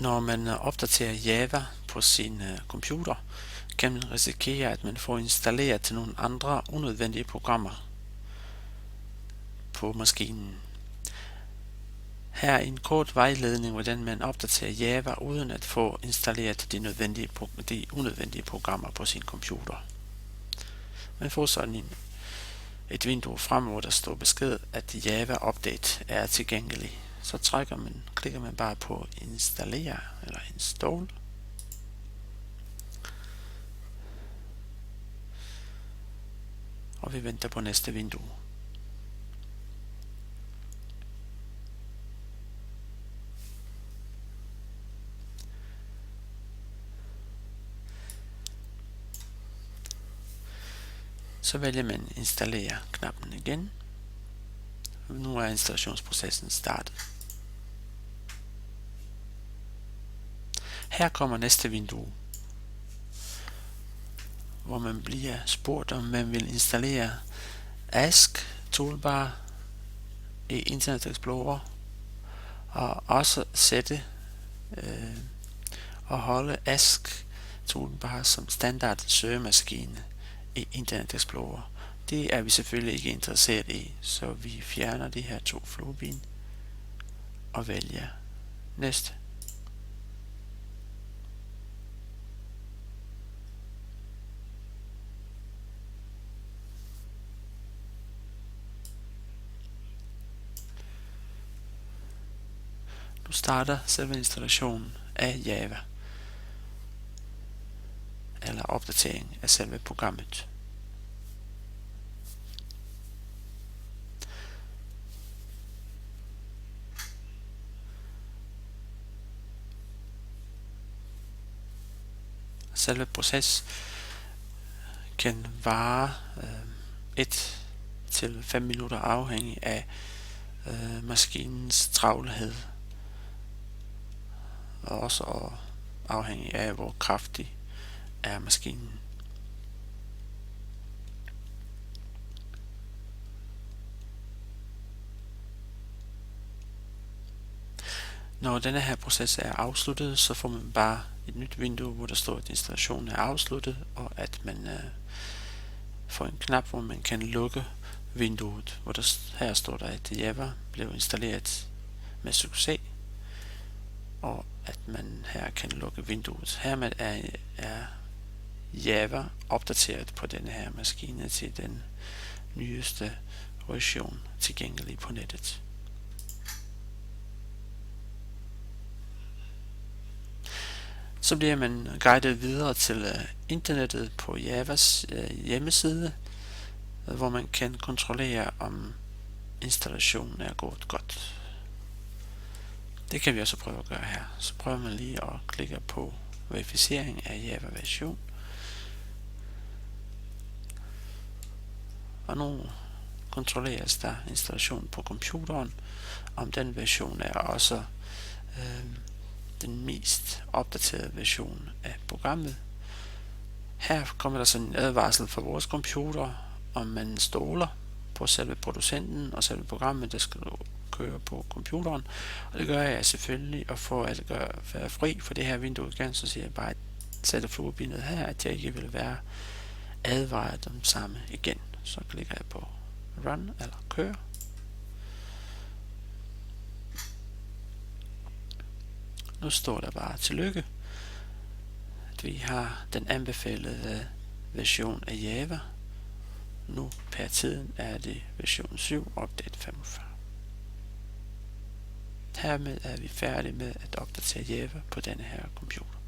Når man opdaterer Java på sin computer, kan man risikere, at man får installeret til nogle andre unødvendige programmer på maskinen. Her er en kort vejledning, hvordan man opdaterer Java uden at få installeret de unødvendige programmer på sin computer. Man får sådan et vindue frem, hvor der står besked, at Java Update er tilgængelig. Så klikker man bare på installere eller install. Og vi venter på næste vindue. Så vælger man installere knappen igen. Nu er installationsprocessen startet. Her kommer næste vindue, hvor man bliver spurgt, om man vil installere Ask toolbar i Internet Explorer, og også sætte og holde Ask toolbar som standard søgemaskine i Internet Explorer. Det er vi selvfølgelig ikke interesseret i, så vi fjerner de her 2 flueben og vælger næste. Nu starter selve installationen af Java, eller opdatering af selve programmet. Selve proces kan vare 1 til 5 minutter afhængig af maskinens travlhed, og også afhængig af hvor kraftig er maskinen. Når denne her proces er afsluttet, så får man bare et nyt vindue, hvor der står, at installationen er afsluttet, og at man får en knap, hvor man kan lukke vinduet, hvor her står der, at Java blev installeret med succes, og at man her kan lukke vinduet. Hermed er Java opdateret på denne her maskine til den nyeste version tilgængelig på nettet. Så bliver man guidet videre til internettet på Javas hjemmeside, hvor man kan kontrollere, om installationen er gået godt. Det kan vi også prøve at gøre her. Så prøver man lige at klikke på verificering af Java version. Og nu kontrolleres der installationen på computeren, om den version er også den mest opdaterede version af programmet. Her kommer der sådan en advarsel for vores computer, om man stoler på selve producenten og selve programmet, der skal køre på computeren. Og det gør jeg selvfølgelig, og for at være fri for det her vindue igen, så siger jeg bare, at sætte fluebenet her, at jeg ikke vil være advaret om samme igen. Så klikker jeg på Run eller Kør. Nu står der bare tillykke, at vi har den anbefalede version af Java. Nu per tiden er det version 7, update 45. Hermed er vi færdige med at opdatere Java på denne her computer.